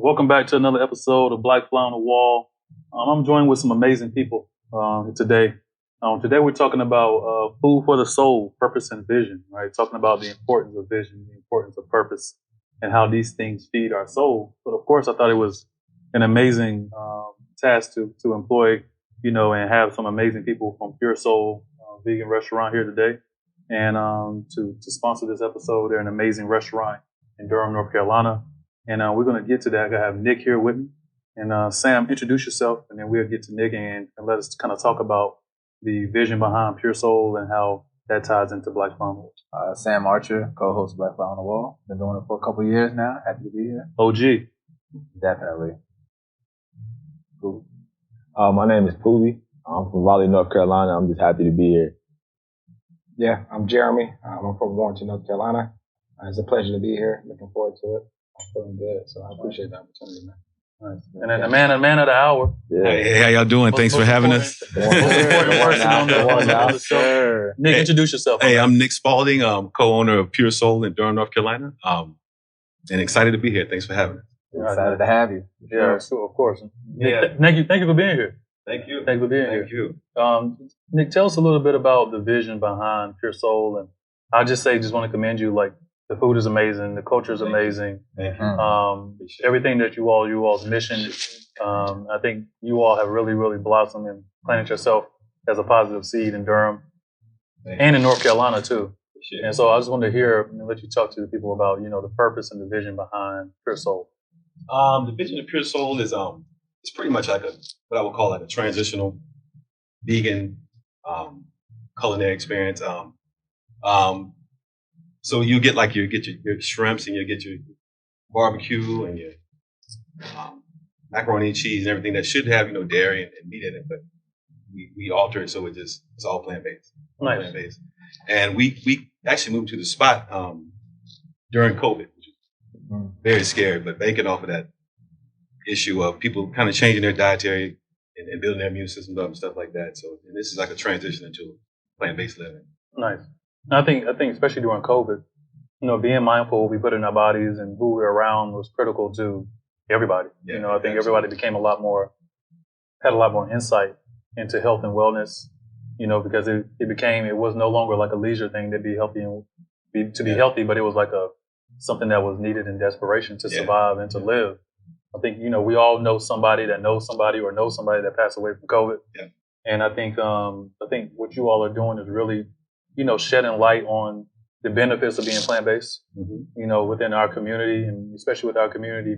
Welcome back to another episode of Black Fly on the Wall. I'm joined with some amazing people today. Today we're talking about food for the soul, purpose and vision, right? Talking about the importance of vision, the importance of purpose, and how these things feed our soul. But of course, I thought it was an amazing task to employ, and have some amazing people from Pure Soul Vegan Restaurant here today, and to sponsor this episode. They're an amazing restaurant in Durham, North Carolina. And we're going to get to that. I have Nick here with me. And Sam, introduce yourself, and then we'll get to Nick and let us kind of talk about the vision behind Pure Soul and how that ties into Black Fly on the Wall. Sam Archer, co-host of Black Fly on the Wall. Been doing it for a couple of years now. Happy to be here. OG. Definitely. Cool. My name is Poobie. I'm from Raleigh, North Carolina. I'm just happy to be here. Yeah, I'm Jeremy. I'm from Warrenton, North Carolina. It's a pleasure to be here. Looking forward to it. I'm feeling good, so I appreciate the opportunity, man. Nice. And then the man of the hour. Yeah. Hey, how y'all doing? Thanks for having us. Nick, introduce yourself. Hey, I'm Nick Spalding, co-owner of Pure Soul in Durham, North Carolina. And excited to be here. Thanks for having us. Excited to have you. Yeah, sure, of course. Nick, thank you for being here. Thank you. Thank you for being here. Thank you. Nick, tell us a little bit about the vision behind Pure Soul. And I'll just want to commend you. Like, the food is amazing. The culture is amazing. Thank you. Everything that you all's mission, I think you all have really, really blossomed and planted yourself as a positive seed in Durham and in North Carolina too. And so I just wanted to hear and let you talk to the people about, the purpose and the vision behind Pure Soul. The vision of Pure Soul is it's pretty much like what I would call like a transitional vegan culinary experience. So you get your shrimps and you get your barbecue and your macaroni and cheese and everything that should have dairy and meat in it, but we alter it so it's all plant based. Nice. Plant based. And we actually moved to the spot during COVID, which was very scary, but banking off of that issue of people kind of changing their dietary and building their immune systems up and stuff like that. So this is like a transition into plant based living. Nice. I think especially during COVID, being mindful of what we put in our bodies and who we're around was critical to everybody. Yeah, I think everybody had a lot more insight into health and wellness, because it was no longer like a leisure thing to be healthy healthy, but it was like something that was needed in desperation to survive and to live. I think, we all know somebody that knows somebody or knows somebody that passed away from COVID. Yeah. And I think what you all are doing is really, shedding light on the benefits of being plant-based, within our community, and especially with our community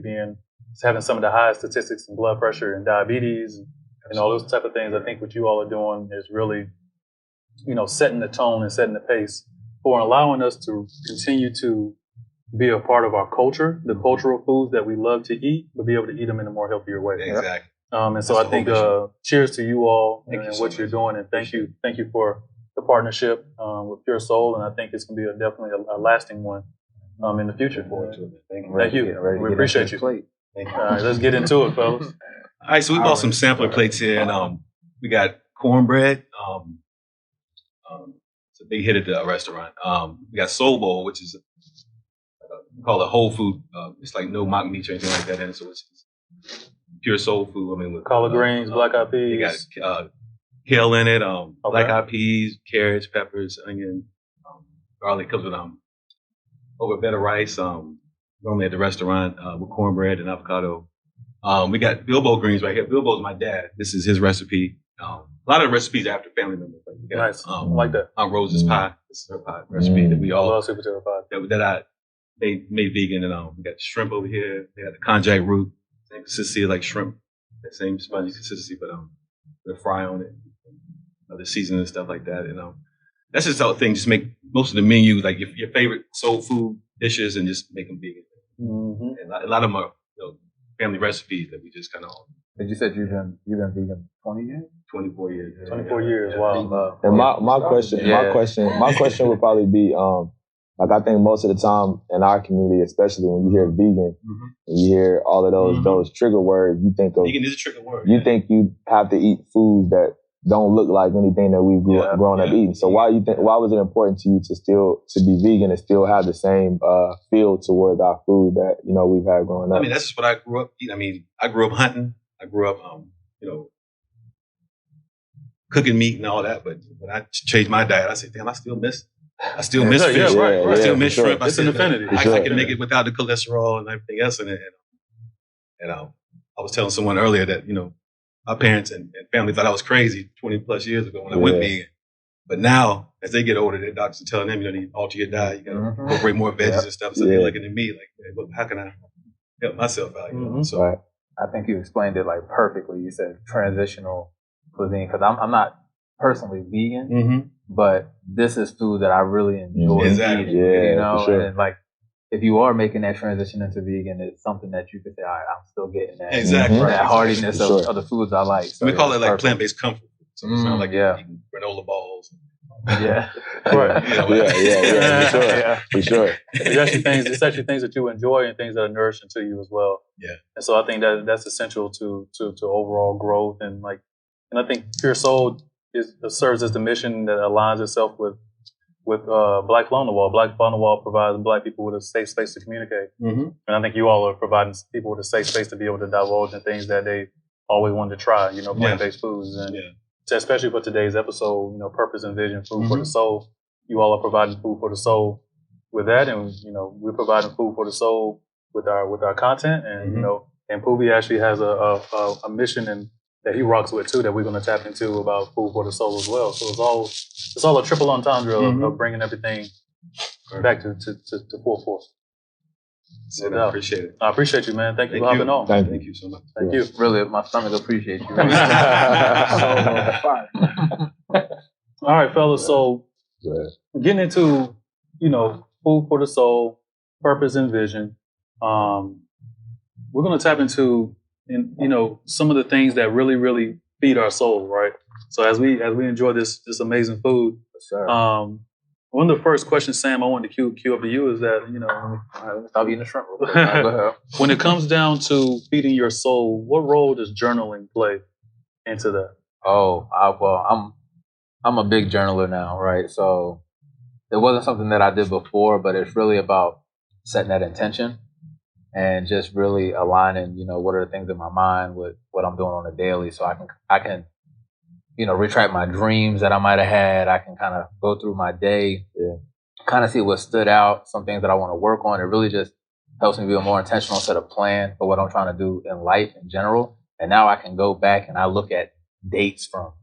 having some of the highest statistics in blood pressure and diabetes and all those type of things. I think what you all are doing is really, setting the tone and setting the pace for allowing us to continue to be a part of our culture, the cultural foods that we love to eat, but be able to eat them in a more healthier way. Exactly. And so I think cheers to you all and what you're doing, and thank you for the partnership with Pure Soul, and I think it's going to be definitely a lasting one in the future for it. Thank you. We appreciate you. All right, let's get into it, fellas. All right, so we bought some sampler plates here, and we got cornbread. It's a big hit at the restaurant. We got soul bowl, which is called a whole food. It's like no mock meat or anything like that in it, so it's pure soul food. With collard greens, black eyed peas. You got kale in it, black eyed peas, carrots, peppers, onion, garlic. Comes with over a bed of rice. Normally at the restaurant with cornbread and avocado. We got bilbo greens right here. Bilbo's my dad. This is his recipe. A lot of recipes after family members. Like we got, nice. I like that. Aunt Rose's pie. This is her pie recipe that we all love. Sweet potato pie. That I made vegan, and we got shrimp over here. We got the konjac root, same consistency like shrimp, that same spongy consistency, but the fry on it, the seasoning and stuff like that. And that's just the thing. Just make most of the menu like your favorite soul food dishes, and just make them vegan. Mm-hmm. And a lot of them are family recipes that we just kind of. Did you said you've been vegan 20 years? 24 years. 24 years. Wow. And my question would probably be, like, I think most of the time in our community, especially when you hear vegan, and you hear all of those trigger words, you think of vegan is a trigger word. You think you have to eat foods that don't look like anything that we've grown up eating. So why was it important to you to be vegan and still have the same feel towards our food that, you know, we've had growing up? I mean, that's just what I grew up eating. I mean, I grew up hunting. I grew up, you know, cooking meat and all that. But when I changed my diet, I said, damn, I still miss fish. Yeah, right. I still miss shrimp. It's an affinity. I can make it without the cholesterol and everything else in it. And I was telling someone earlier that, you know, my parents and family thought I was crazy 20 plus years ago when I went vegan. But now, as they get older, their doctors are telling them, you know, you need to alter your diet. You got to incorporate more veggies and stuff. So they're looking at me like, hey, look, how can I help myself out? You know? So I think you explained it like perfectly. You said transitional cuisine, because I'm not personally vegan, but this is food that I really enjoy eating. You know, and like, if you are making that transition into vegan, it's something that you could say, all right, I'm still getting that. That hardiness of the foods I like. So we call it like plant-based comfort. So it's not like eating granola balls. For sure. It's actually things that you enjoy and things that are nourishing to you as well. Yeah. And so I think that's essential to overall growth, and I think Pure Soul serves as the mission that aligns itself with Black Fly on the Wall. Black Fly on the Wall provides Black people with a safe space to communicate. And I think you all are providing people with a safe space to be able to divulge in things that they always wanted to try, you know, plant-based foods. And especially for today's episode, you know, purpose and vision, food for the soul. You all are providing food for the soul with that. And, you know, we're providing food for the soul with our content. And, you know, and Poobie actually has a mission and that he rocks with too, that we're going to tap into about food for the soul as well. So it's all a triple entendre of bringing everything back to full force. I appreciate it. I appreciate you, man. Thank you for hopping on. Thank you so much. Thank you. Really, my stomach appreciates you. All right, fellas. So getting into, you know, food for the soul, purpose and vision. We're going to tap into, you know, some of the things that really, really feed our soul, right? So as we enjoy this amazing food, one of the first questions, Sam, I wanted to cue up to you is that, you know, stop eating the shrimp real quick. When it comes down to feeding your soul, what role does journaling play into that? Well, I'm a big journaler now, right? So it wasn't something that I did before, but it's really about setting that intention and just really aligning, you know, what are the things in my mind with what I'm doing on a daily, so I can, you know, retract my dreams that I might have had. I can kind of go through my day, kind of see what stood out, some things that I want to work on. It really just helps me be a more intentional set of plan for what I'm trying to do in life in general. And now I can go back and I look at dates from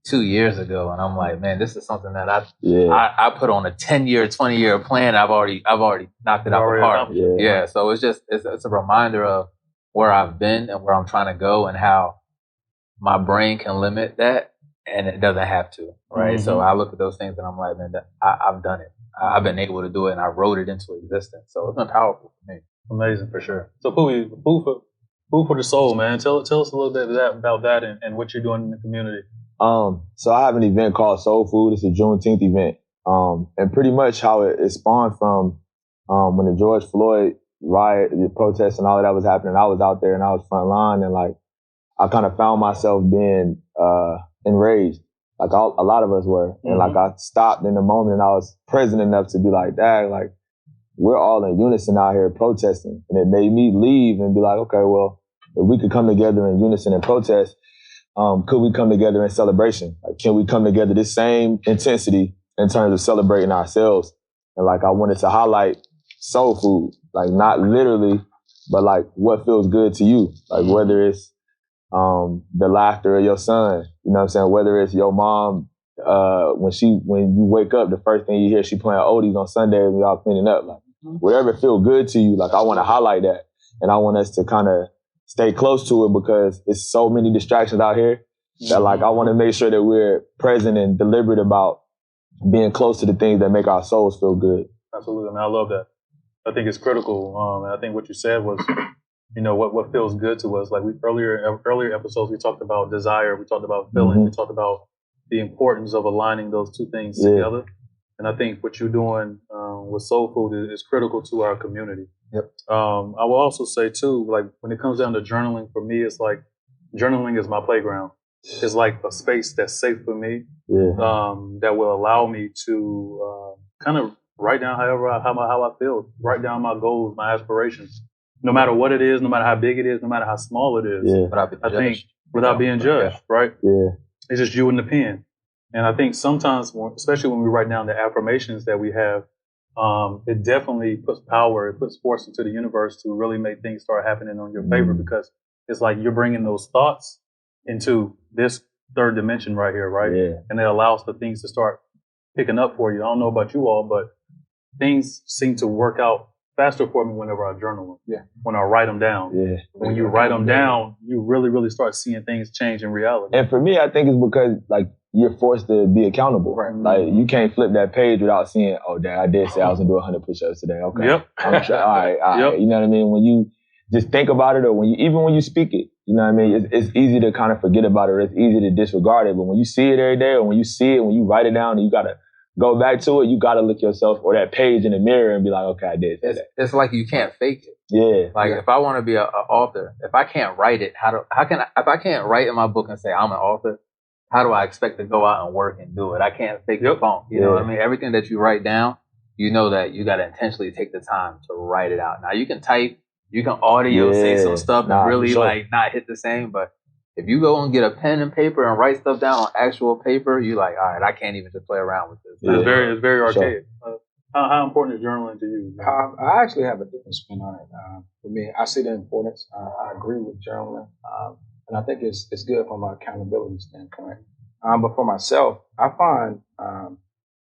2 years ago, and I'm like, man, this is something that I put on a 10-year, 20-year plan. I've already knocked it out the park. So it's a reminder of where I've been and where I'm trying to go, and how my brain can limit that, and it doesn't have to, right? So I look at those things and I'm like, man, I've done it. I've been able to do it, and I wrote it into existence. So it's been powerful for me. Amazing, for sure. So Poobie, food for the soul, man. Tell us a little bit about that and what you're doing in the community. So I have an event called Soul Food. It's a Juneteenth event. And pretty much how it spawned from when the George Floyd riot, the protests and all of that was happening. I was out there and I was front line, and like I kind of found myself being enraged, like a lot of us were. And like I stopped in the moment and I was present enough to be like, Dad, like we're all in unison out here protesting. And it made me leave and be like, okay, well, if we could come together in unison and protest, could we come together in celebration? Like, can we come together this same intensity in terms of celebrating ourselves? And like, I wanted to highlight soul food, like not literally, but like what feels good to you. Like whether it's the laughter of your son, you know what I'm saying? Whether it's your mom, when you wake up, the first thing you hear, she playing oldies on Sunday and we all cleaning up. Like whatever feel good to you, like I want to highlight that. And I want us to kind of stay close to it, because it's so many distractions out here that like I want to make sure that we're present and deliberate about being close to the things that make our souls feel good. Absolutely, and I love that. I think it's critical. And I think what you said was, you know, what feels good to us. Like earlier episodes, we talked about desire, we talked about feeling, we talked about the importance of aligning those two things together. And I think what you're doing with soul food is critical to our community. Yep. I will also say too, like when it comes down to journaling, for me, it's like journaling is my playground. is like a space that's safe for me. Yeah. That will allow me to kind of write down how I feel, write down my goals, my aspirations, no matter what it is, no matter how big it is, no matter how small it is. Yeah. I think without being judged, right? Yeah. It's just you and the pen. And I think sometimes, especially when we write down the affirmations that we have, it definitely puts power, it puts force into the universe to really make things start happening on your favor, because it's like you're bringing those thoughts into this third dimension right here, right? Yeah. And it allows for things to start picking up for you. I don't know about you all, but things seem to work out faster for me whenever I journal them. Yeah. When I write them down. Yeah. When you write them down, you really, really start seeing things change in reality. And for me, I think it's because like you're forced to be accountable. Right. Like you can't flip that page without seeing, oh, damn, I did say I was gonna do 100 push-ups today. Okay. Yep. I'm sure. All right. Yep. You know what I mean? When you just think about it, or even when you speak it, you know what I mean? It's easy to kind of forget about it. It's easy to disregard it. But when you see it every day, or when you see it, when you write it down, and you gotta go back to it, you gotta look yourself or that page in the mirror and be like, okay, I did say that. It's like you can't fake it. Yeah. Like if I want to be an author, if I can't write it, if I can't write in my book and say I'm an author, how do I expect to go out and work and do it? I can't fake the funk. You know what I mean? Everything that you write down, you know that you got to intentionally take the time to write it out. Now you can type, you can audio, say some stuff and really like not hit the same. But if you go and get a pen and paper and write stuff down on actual paper, you like, all right, I can't even just play around with this. It's very archaic. How important is journaling to you? I actually have a different spin on it. For me, I see the importance. I agree with journaling. And I think it's good from an accountability standpoint. But for myself, I find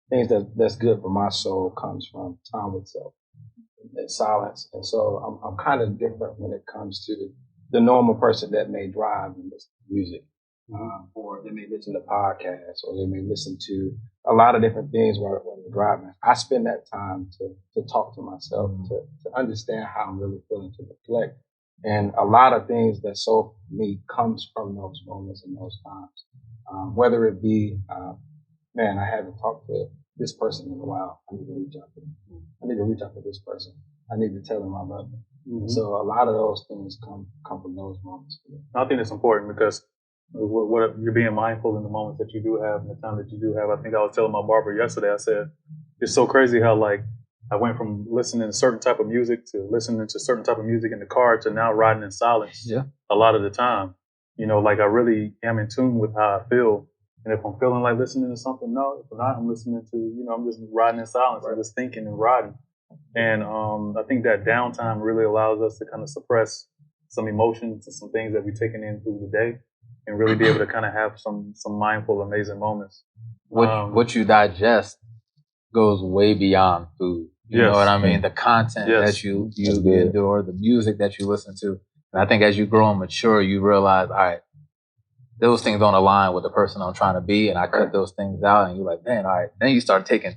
things that's good for my soul comes from time with self and silence. And so I'm kind of different when it comes to the normal person that may drive and listen to music, or they may listen to podcasts, or they may listen to a lot of different things while they're driving. I spend that time to talk to myself, to understand how I'm really feeling, to reflect. And a lot of things that soul for me comes from those moments and those times. Whether it be, man, I haven't talked to this person in a while. I need to reach out to them. I need to reach out to this person. I need to tell them I love them. So a lot of those things come from those moments. I think it's important because what you're being mindful in the moments that you do have and the time that you do have. I think I was telling my barber yesterday, I said, it's so crazy how like I went from listening to certain type of music to listening to certain type of music in the car to now riding in silence a lot of the time. You know, like I really am in tune with how I feel. And if I'm feeling like listening to something, no. If not, I'm listening to, you know, I'm just riding in silence. I'm just thinking and riding. And I think that downtime really allows us to kind of suppress some emotions and some things that we've taken in through the day and really be able to kind of have some mindful, amazing moments. What you digest goes way beyond food. You know what I mean? The content that you endure, the music that you listen to. And I think as you grow and mature, you realize, all right, those things don't align with the person I'm trying to be, and I cut those things out, and you're like, man, all right. Then you start taking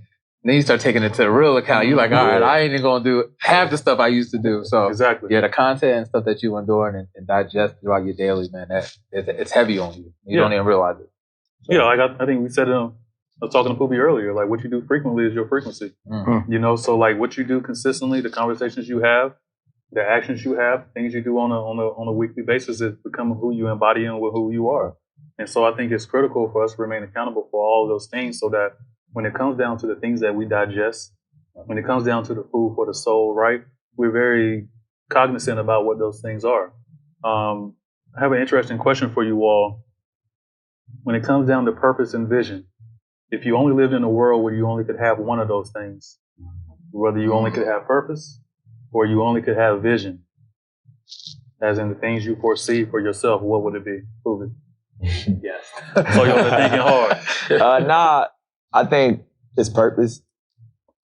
it to the real account. You're like, all right, I ain't even gonna do half the stuff I used to do. So the content and stuff that you endure and digest throughout your daily, man, it's heavy on you. You don't even realize it. So. Yeah, like I think we said I was talking to Poobie earlier, like what you do frequently is your frequency. You know, so like what you do consistently, the conversations you have, the actions you have, things you do on a weekly basis is becoming who you embody and who you are. And so I think it's critical for us to remain accountable for all of those things so that when it comes down to the things that we digest, when it comes down to the food for the soul, right, we're very cognizant about what those things are. I have an interesting question for you all. When it comes down to purpose and vision, if you only lived in a world where you only could have one of those things, whether you only could have purpose or you only could have vision, as in the things you foresee for yourself, what would it be? Poobie. Yes. So you're thinking hard. I think it's purpose.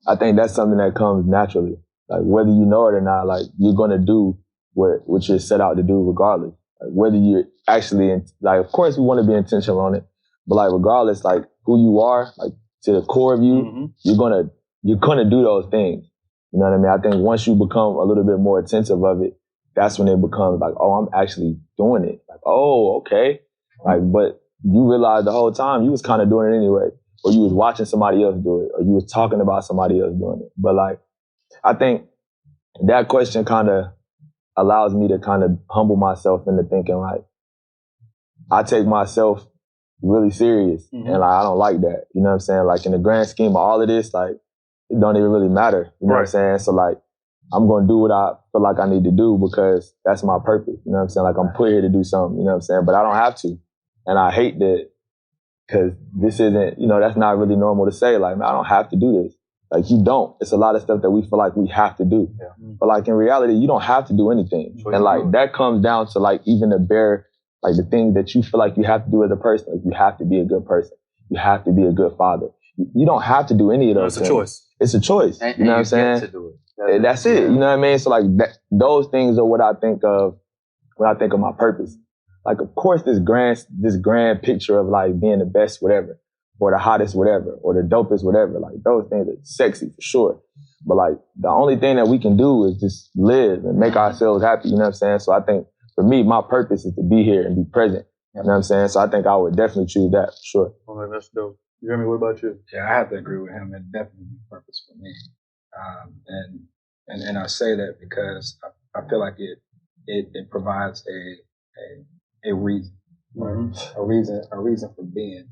I think that's something that comes naturally. Like whether you know it or not, like you're gonna do what you're set out to do regardless. Like whether you're actually like, of course we want to be intentional on it, but like regardless, like who you are, like to the core of you, you're gonna do those things. You know what I mean? I think once you become a little bit more attentive of it, that's when it becomes like, oh, I'm actually doing it. Like, oh, okay. Like, but you realize the whole time you was kind of doing it anyway, or you was watching somebody else do it, or you was talking about somebody else doing it. But like, I think that question kind of allows me to kind of humble myself into thinking like, I take myself really serious. Mm-hmm. And like, I don't like that. You know what I'm saying? Like in the grand scheme of all of this, like it don't even really matter. You know what I'm saying? So like, I'm going to do what I feel like I need to do because that's my purpose. You know what I'm saying? Like I'm put here to do something, you know what I'm saying? But I don't have to. And I hate that because this isn't, you know, that's not really normal to say. Like, man, I don't have to do this. Like you don't. It's a lot of stuff that we feel like we have to do. Yeah. But like in reality, you don't have to do anything. And like that comes down to like even the bare, like the things that you feel like you have to do as a person. Like you have to be a good person. You have to be a good father. You don't have to do any of those things. It's a choice. It's a choice. And, you know what I'm saying? To do it. That's it. You know what I mean? So like those things are what I think of when I think of my purpose. Like, of course, this grand picture of like being the best whatever, or the hottest whatever, or the dopest whatever. Like those things are sexy for sure. But like the only thing that we can do is just live and make ourselves happy. You know what I'm saying? So I think for me, my purpose is to be here and be present. You know what I'm saying? So I think I would definitely choose that for sure. Okay, that's dope. Jeremy, what about you? Yeah, I have to agree with him. It definitely be purpose for me. And I say that because I feel like it provides a reason, Mm-hmm. a reason for being,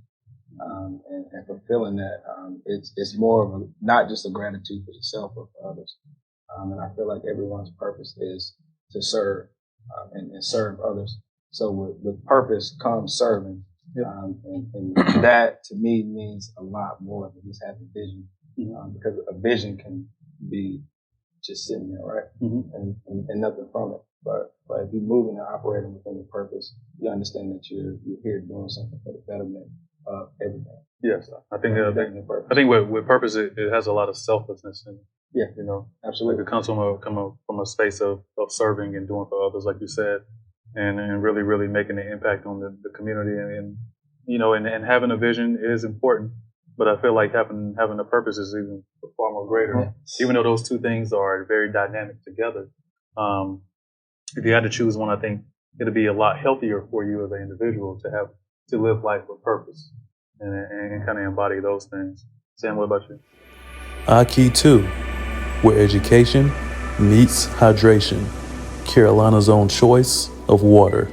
and fulfilling that. It's more of not just a gratitude for yourself but for others. And I feel like everyone's purpose is to serve, and serve others. So with purpose comes serving. Yep. And that to me means a lot more than just having vision, because a vision can be just sitting there, right? Mm-hmm. And nothing from it. But if you're moving and operating within your purpose, you understand that you're here doing something for the betterment of everything. Yes, I think with purpose it has a lot of selflessness in it. Yeah, you know, absolutely. Like it comes from a space of serving and doing for others, like you said, and really making an impact on the community, and you know, and having a vision is important. But I feel like having a purpose is even far more greater. Yeah. Even though those two things are very dynamic together. If you had to choose one, I think it'd be a lot healthier for you as an individual to live life with purpose and kind of embody those things. Sam, what about you? 𝐏𝐸2, where education meets hydration. Carolina's own choice of water.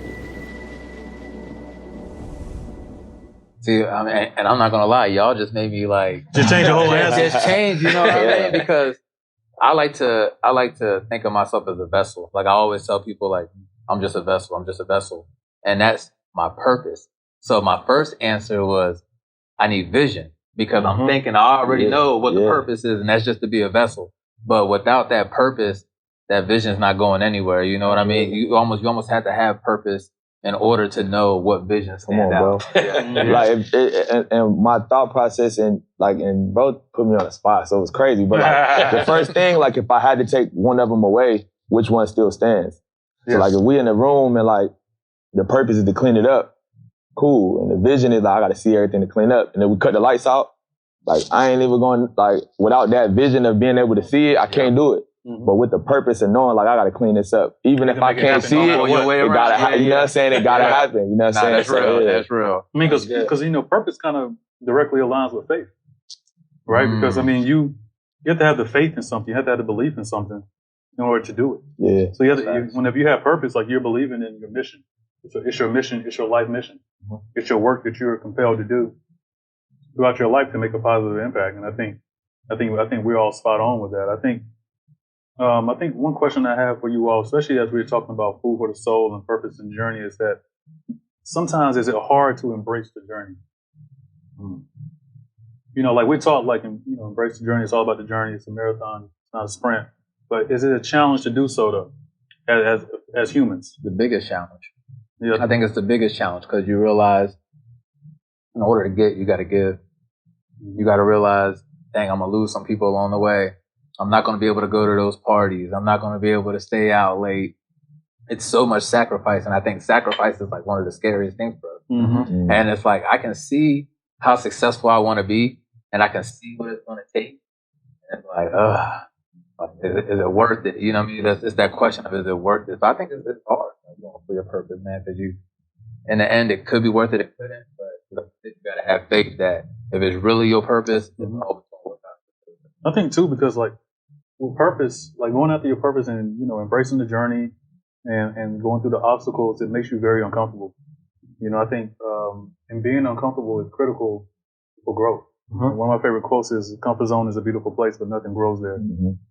See, I mean, and I'm not gonna lie, y'all just made me like just change the whole answer. Just change, you know what I mean? Because I like to think of myself as a vessel. Like I always tell people, like I'm just a vessel, and that's my purpose. So my first answer was I need vision because I'm thinking I already know what the purpose is, and that's just to be a vessel. But without that purpose, that vision's not going anywhere. You know what I mean? You almost have to have purpose in order to know what vision stands out. Bro. Like, and my thought process and both put me on the spot, so it was crazy. But like, the first thing, like if I had to take one of them away, which one still stands? Yes. So like if we in the room and like the purpose is to clean it up, cool. And the vision is like I got to see everything to clean up. And then we cut the lights out. Like I ain't even going like without that vision of being able to see it, I can't do it. But with the purpose of knowing, like, I got to clean this up. Even if I can't see it, it got to happen. You know what I'm saying? It got to happen. You know what I'm saying? That's real. That's real. I mean, because you know, purpose kind of directly aligns with faith, right? Because, I mean, you have to have the faith in something. You have to have the belief in something in order to do it. Yeah. So whenever you have purpose, like you're believing in your mission. It's your mission. It's your life mission. It's your work that you're compelled to do throughout your life to make a positive impact. And I think we're all spot on with that. I think one question I have for you all, especially as we're talking about food for the soul and purpose and journey, is that sometimes is it hard to embrace the journey? You know, like we're taught, like, embrace the journey. It's all about the journey. It's a marathon. It's not a sprint. But is it a challenge to do so though, as humans? The biggest challenge. Yeah. I think it's the biggest challenge because you realize in order to get, you got to give. You got to realize, dang, I'm going to lose some people along the way. I'm not going to be able to go to those parties. I'm not going to be able to stay out late. It's so much sacrifice. And I think sacrifice is like one of the scariest things for us. And it's like, I can see how successful I want to be and I can see what it's going to take. And it's like, is it worth it? You know what I mean? It's that question of, is it worth it? But I think it's hard for your purpose, man, because in the end, it could be worth it. It couldn't, but you got to have faith that if it's really your purpose, it's always going to work out. I think too, because like, with purpose, like going after your purpose and, embracing the journey and going through the obstacles, it makes you very uncomfortable. You know, I think, and being uncomfortable is critical for growth. One of my favorite quotes is, "Comfort zone is a beautiful place, but nothing grows there."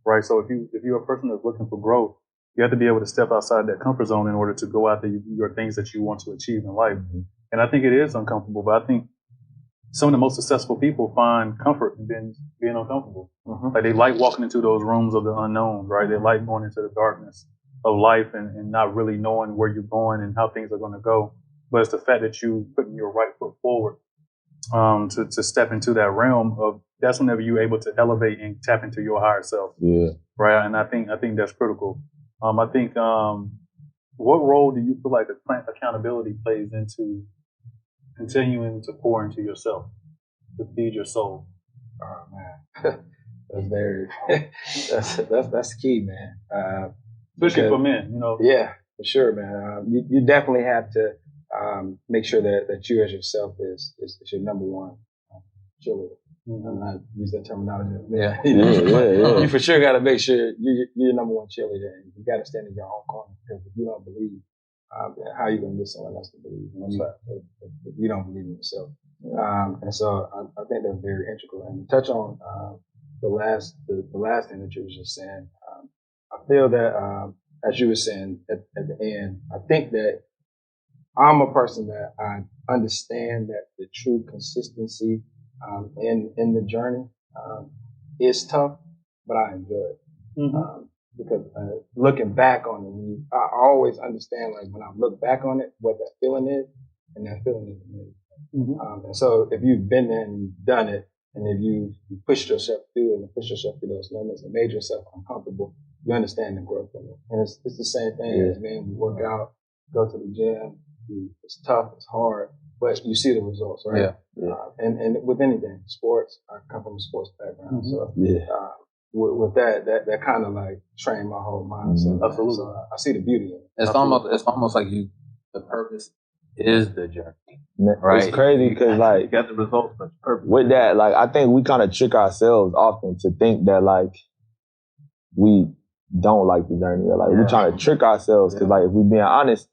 Right. So if you're a person that's looking for growth, you have to be able to step outside that comfort zone in order to go after your things that you want to achieve in life. And I think it is uncomfortable, but I think some of the most successful people find comfort in being uncomfortable. Like they like walking into those rooms of the unknown, right? They like going into the darkness of life and not really knowing where you're going and how things are going to go. But it's the fact that you putting your right foot forward to step into that realm of, that's whenever you're able to elevate and tap into your higher self. Yeah. Right. And I think that's critical. I think what role do you feel like accountability plays into continuing to pour into yourself, to feed your soul? Oh man, that's very that's key, man. Especially for men, you know. Yeah, for sure, man. You definitely have to make sure that you as yourself is your number one cheerleader. I'm not use that terminology. Yeah. You for sure got to make sure you're your number one cheerleader, and you got to stand in your own corner, because if you don't believe, how are you going to get someone else to believe? If you don't believe in yourself. And so I think that's very integral. And to touch on the last thing that you were just saying, I feel that as you were saying at the end, I think that I'm a person that I understand that the true consistency in the journey is tough, but I enjoy it. Because looking back on it, I always understand, like, when I look back on it, what that feeling is, and that feeling is amazing. And so if you've been there and you've done it, and if you pushed yourself through it and pushed yourself through those limits and made yourself uncomfortable, you understand the growth in it. And it's the same thing as being, you work out, go to the gym, it's tough, it's hard, but you see the results, right? And with anything, sports, I come from a sports background, so with that kind of like trained my whole mindset. Absolutely. So I see the beauty in it. It's almost like the purpose is the journey, right? It's crazy because, like, you got the results, but the purpose. With that, like, I think we kind of trick ourselves often to think that, like, we don't like the journey, or like we're trying to trick ourselves, because like, if we're being honest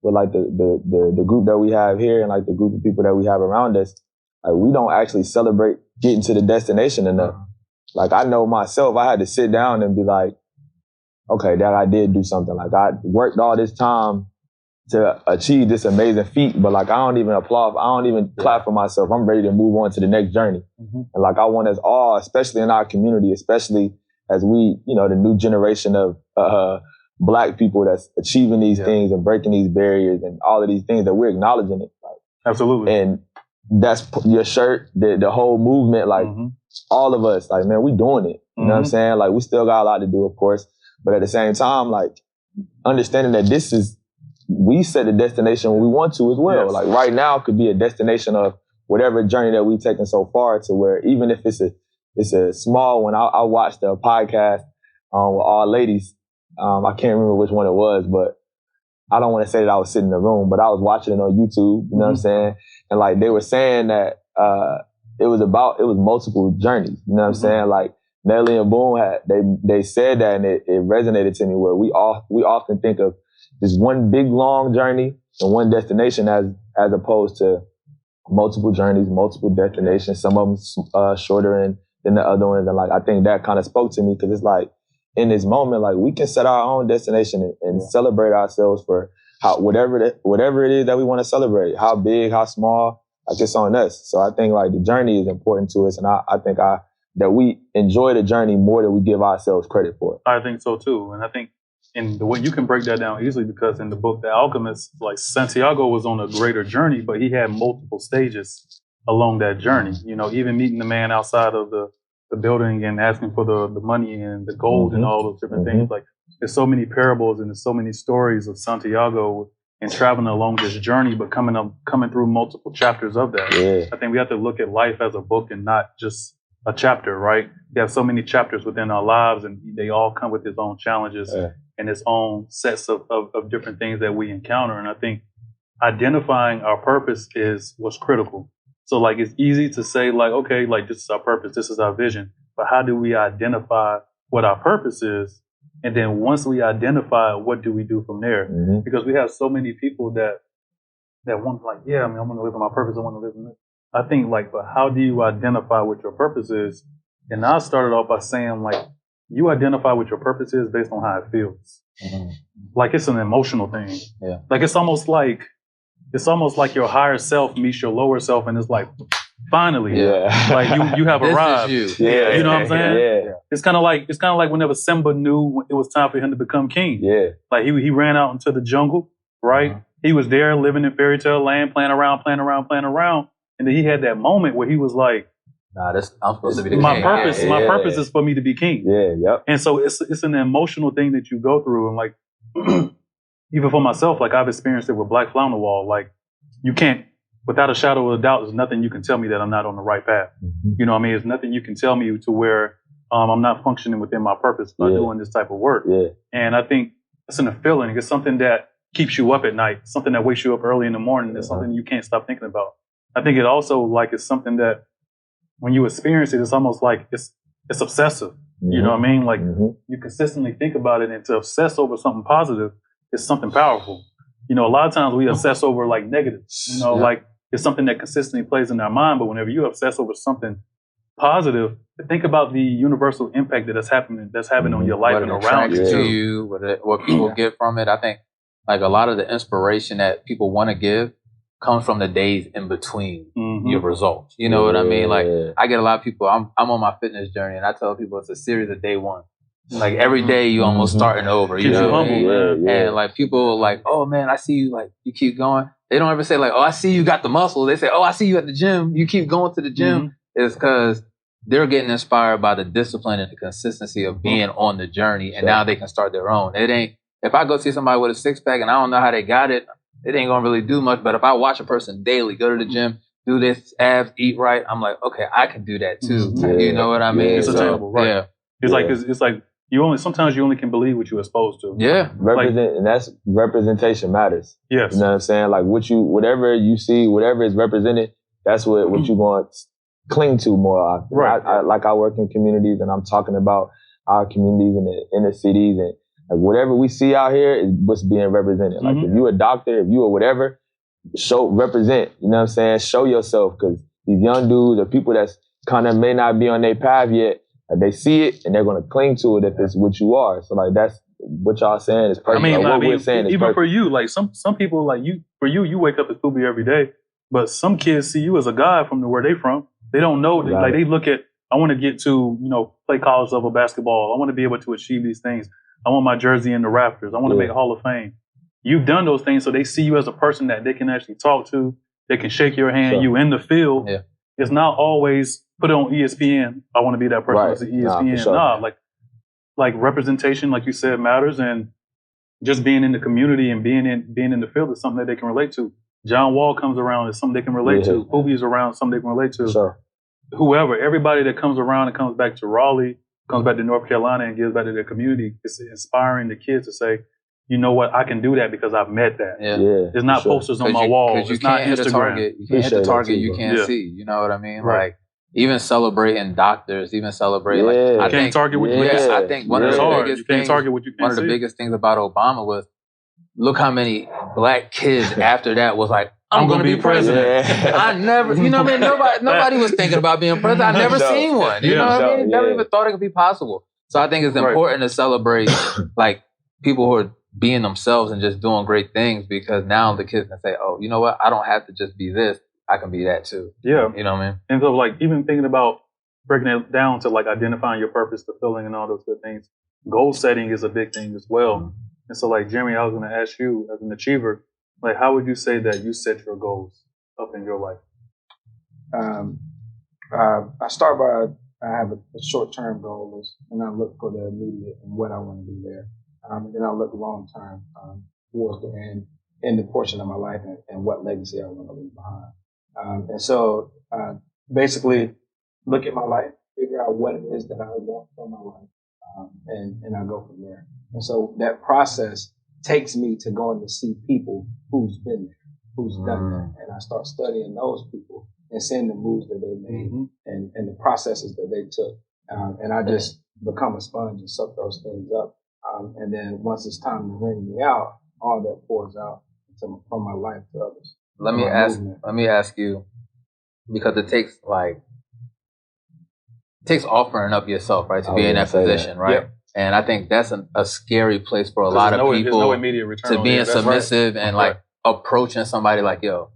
with like the group that we have here and like the group of people that we have around us, like, we don't actually celebrate getting to the destination enough. Like, I know myself, I had to sit down and be like, okay, that I did do something. Like, I worked all this time to achieve this amazing feat, but like, I don't even applaud, I don't even clap for myself. I'm ready to move on to the next journey. And like, I want us all, especially in our community, especially as we, you know, the new generation of Black people that's achieving these things and breaking these barriers and all of these things, that we're acknowledging it. Like, absolutely. And that's your shirt, the whole movement, like, all of us, like, man, we doing it. You know what I'm saying? Like, we still got a lot to do, of course, but at the same time, like, understanding that we set the destination when we want to as well. Like, right now could be a destination of whatever journey that we've taken so far, to where even if it's a small one. I watched a podcast with all ladies. I can't remember which one it was, but I don't want to say that I was sitting in the room, but I was watching it on YouTube, you know what I'm saying? And like, they were saying that it was multiple journeys, you know what I'm saying? Like, Nelly and Boone they said that, and it resonated to me, where we often think of this one big long journey and one destination as opposed to multiple journeys, multiple destinations, some of them shorter than the other ones. And like, I think that kind of spoke to me, because it's like, in this moment, like, we can set our own destination and celebrate ourselves for whatever it is that we want to celebrate, how big, how small, like, it's on us. So I think like the journey is important to us, and I think that we enjoy the journey more than we give ourselves credit for it. I think so too, and I think in the way you can break that down easily, because in the book The Alchemist, like, Santiago was on a greater journey, but he had multiple stages along that journey. You know, even meeting the man outside of the building and asking for the money and the gold and all those different things. Like, there's so many parables and there's so many stories of Santiago and traveling along this journey, but coming through multiple chapters of that. I think we have to look at life as a book and not just a chapter, right? We have so many chapters within our lives, and they all come with its own challenges and its own sets of different things that we encounter. And I think identifying our purpose is what's critical. So like, it's easy to say like, okay, like, this is our purpose, this is our vision, but how do we identify what our purpose is? And then once we identify, what do we do from there? Because we have so many people that that want like, yeah, I mean, I want to live in my purpose. I want to live in it. I think like, but how do you identify what your purpose is? And I started off by saying like, you identify what your purpose is based on how it feels. Mm-hmm. Like it's an emotional thing. Yeah. Like it's almost like your higher self meets your lower self, and it's like, finally, like you have arrived. This is you. You know what I'm saying? Yeah. It's kind of like whenever Simba knew it was time for him to become king. Yeah. Like he ran out into the jungle, right? Uh-huh. He was there living in fairy tale land, playing around, and then he had that moment where he was like, "Nah, I'm supposed to be the king. My purpose is for me to be king." Yeah. Yep. And so it's an emotional thing that you go through, and like even for myself, like I've experienced it with Black Fly on the Wall. Like you can't, without a shadow of a doubt, there's nothing you can tell me that I'm not on the right path. Mm-hmm. You know what I mean? There's nothing you can tell me to where I'm not functioning within my purpose by doing this type of work. Yeah. And I think it's in a feeling. It's something that keeps you up at night, something that wakes you up early in the morning. It's something you can't stop thinking about. I think it also like is something that when you experience it, it's almost like it's obsessive. Mm-hmm. You know what I mean? Like you consistently think about it, and to obsess over something positive is something powerful. You know, a lot of times we obsess over like negatives, you know, like it's something that consistently plays in our mind. But whenever you obsess over something positive, think about the universal impact that's having on your life and around you to too. you, what people get from it. I think like a lot of the inspiration that people want to give comes from the days in between your results. You know what I mean? Like I get a lot of people, I'm on my fitness journey, and I tell people it's a series of day one. Like every day you almost starting over. You know what I mean? And like people like, oh man, I see you, like you keep going. They don't ever say like, oh, I see you got the muscle. They say, oh, I see you at the gym. You keep going to the gym. It's because they're getting inspired by the discipline and the consistency of being on the journey, and now they can start their own. It ain't, if I go see somebody with a six pack and I don't know how they got it, it ain't gonna really do much. But if I watch a person daily, go to the gym, do this, abs, eat right, I'm like, okay, I can do that too. You know what I mean? It's attainable, right? Yeah. It's like sometimes you only can believe what you're exposed to. Yeah. And that's representation matters. Yes. You know what I'm saying? Like whatever you see, whatever is represented, that's what you want to cling to more often. Right. I work in communities, and I'm talking about our communities in the inner cities, and like whatever we see out here is what's being represented. Like if you a doctor, if you a whatever, represent, you know what I'm saying? Show yourself, because these young dudes or people that's kind of may not be on their path yet, they see it and they're going to cling to it if it's what you are. So like that's what y'all saying is perfect. I mean, like, what we're saying is even perfect. for you, like some people like you, for you wake up as Poobie every day, but some kids see you as a guy from where they from. They don't know. They look at, I want to get to, play college level basketball. I want to be able to achieve these things. I want my jersey in the rafters. I want to make Hall of Fame. You've done those things, so they see you as a person that they can actually talk to. They can shake your hand. You in the field. Yeah. It's not always put it on ESPN. I want to be that person. It's ESPN. Like representation, like you said, matters, and just being in the community and being in the field is something that they can relate to. John Wall comes around is something they can relate to. Poobie is around, something they can relate to. Whoever, everybody that comes around and comes back to Raleigh, comes back to North Carolina and gives back to their community, it's inspiring the kids to say, you know what, I can do that because I've met that. It's not posters on my wall. It's not Instagram. You can't hit the target you can't see. You know what I mean? Right. Like even celebrating doctors, even celebrating I can't target what you can't see. I think one of the biggest things, one of the biggest things about Obama was look how many black kids after that was like, I'm going to be president. I never, you know what I mean? Nobody was thinking about being president. I never seen one. You know what I mean? Never even thought it could be possible. So I think it's important to celebrate like people who are being themselves and just doing great things, because now the kids can say, oh, you know what? I don't have to just be this. I can be that too. Yeah. You know what I mean? And so like even thinking about breaking it down to like identifying your purpose, fulfilling and all those good things, goal setting is a big thing as well. And so like, Jeremy, I was going to ask you as an achiever, like, how would you say that you set your goals up in your life? I start by, I have a short-term goal, and I look for the immediate and what I want to do there. And then I look long-term towards the end the portion of my life and what legacy I want to leave behind. And so basically look at my life, figure out what it is that I want from my life, and I go from there. And so that process takes me to going to see people who's been there, who's done that. And I start studying those people and seeing the moves that they made and the processes that they took. And I just become a sponge and suck those things up. And then once it's time to ring me out, all that pours out from my life to others. Let me ask you, because it takes offering up yourself, right, to be in that position, right? Yep. And I think that's a scary place for a lot of people to being submissive and like approaching somebody like, yo,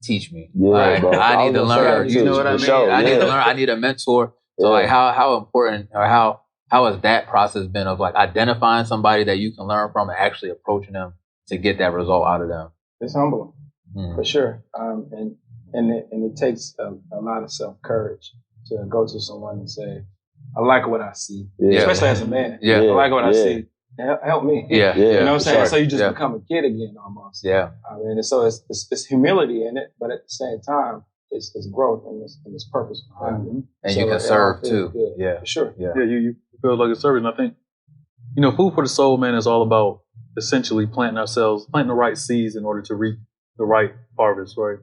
teach me. Yeah, bro. I need to learn. You know what I mean? I need to learn. I need a mentor. So like how important or how has that process been of like identifying somebody that you can learn from and actually approaching them to get that result out of them? It's humbling, for sure. And it takes a lot of self-courage to go to someone and say, I like what I see, especially as a man. I like what I see. Help me. You know what I'm saying? Sure. So you just become a kid again almost. I mean, and so it's humility in it, but at the same time, it's growth and it's purpose behind it. And so you can serve too. Good. Yeah, for sure. You feel like a service. And I think, food for the soul, man, is all about essentially planting the right seeds in order to reap the right harvest, right?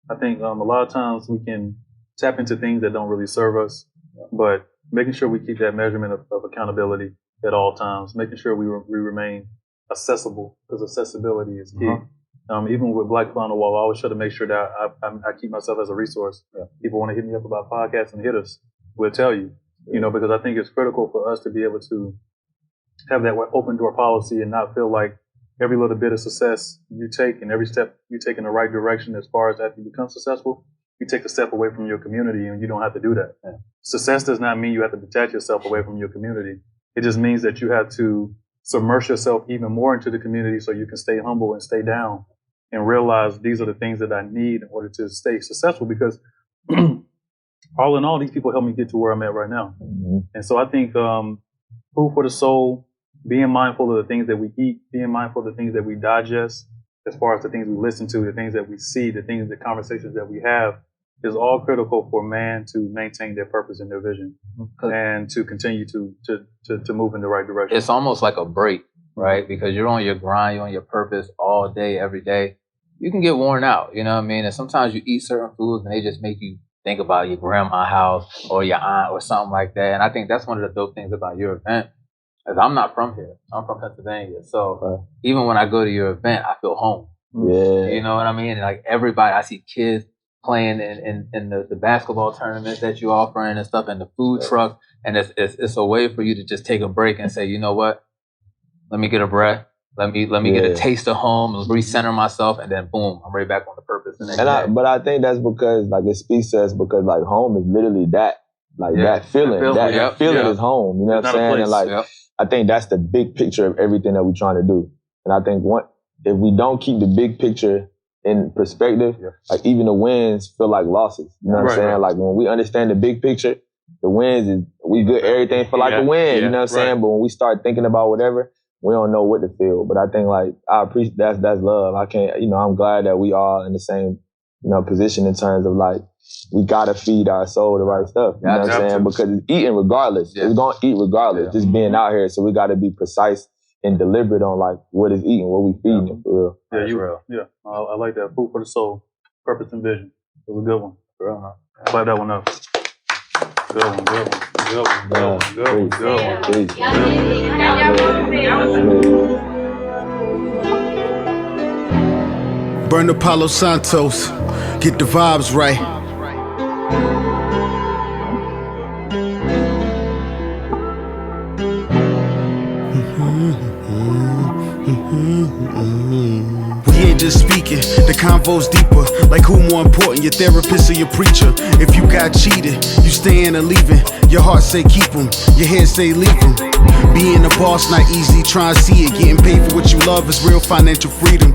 I think a lot of times we can tap into things that don't really serve us, but making sure we keep that measurement of accountability at all times, making sure we remain accessible, because accessibility is key. Even with Black Fly on the Wall, I always try to make sure that I keep myself as a resource. People want to hit me up about podcasts and hit us, we'll tell you, because I think it's critical for us to be able to have that open door policy and not feel like every little bit of success you take and every step you take in the right direction as far as after you become successful, you take a step away from your community, and you don't have to do that. Success does not mean you have to detach yourself away from your community. It just means that you have to submerge yourself even more into the community so you can stay humble and stay down and realize these are the things that I need in order to stay successful, because all in all, these people help me get to where I'm at right now. And so I think food for the soul, being mindful of the things that we eat, being mindful of the things that we digest, as far as the things we listen to, the things that we see, the conversations that we have, is all critical for man to maintain their purpose and their vision and to continue to move in the right direction. It's almost like a break, right? Because you're on your grind, you're on your purpose all day, every day. You can get worn out, you know what I mean? And sometimes you eat certain foods and they just make you think about your grandma's house or your aunt or something like that. And I think that's one of the dope things about your event, is I'm not from here. I'm from Pennsylvania. So even when I go to your event, I feel home. You know what I mean? And like everybody, I see kids playing in the basketball tournaments that you offering and stuff, and the food truck, and it's a way for you to just take a break and say, you know what, let me get a breath, let me get a taste of home, recenter myself, and then boom, I'm right back on the purpose. But I think that's because like it speaks to us, because like home is literally that, like that feeling, that feeling is home. You know what I'm saying? And like I think that's the big picture of everything that we're trying to do. And I think if we don't keep the big picture in perspective, like even the wins feel like losses. You know what I'm saying? Like when we understand the big picture, the wins is we good everything for like a win. You know what I'm saying? But when we start thinking about whatever, we don't know what to feel. But I think like I appreciate that's love. I can't, I'm glad that we all in the same, position in terms of like we gotta feed our soul the right stuff. You know what I'm saying? Because it's eating regardless. It's gonna eat regardless. Just being out here, so we gotta be precise and deliberate on like what is eating, what we feeding for real. I like that. Food for the soul, purpose and vision. It was a good one. Clap that one up. Good one. Burn the Palo Santos, get the vibes right. We ain't just speaking, the convo's deeper. Like who more important, your therapist or your preacher? If you got cheated, you staying or leaving. Your heart say keep them, your head say leave them. Being a boss not easy, try and see it. Getting paid for what you love is real financial freedom.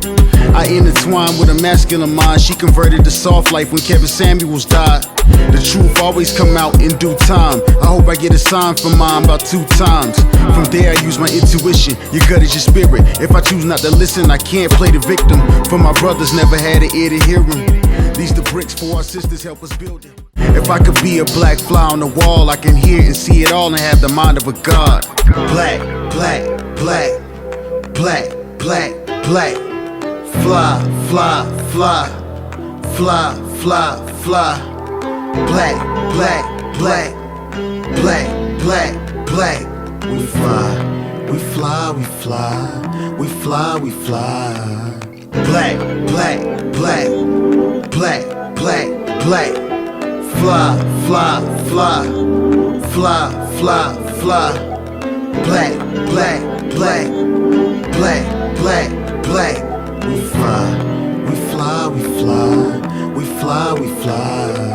I intertwined with a masculine mind. She converted to soft life when Kevin Samuels died. The truth always come out in due time. I hope I get a sign from mine about 2 times. From there I use my intuition. Your gut is your spirit. If I choose not to listen, I can't play the victim. For my brothers, never had an ear to hear them. These the bricks for our sisters, help us build it. If I could be a black fly on the wall, I can hear and see it all and have the mind of a god. Black, black, black, black, black, black. Fly, fly, fly, fly, fly, fly. Black, black, black, black, black, black. We fly, we fly, we fly, we fly, we fly. Black, black, black, black, black, black. Fly, fly, fly. Fly, fly, fly. Black, black, black. Black, black, black. We fly, we fly, we fly. We fly, we fly.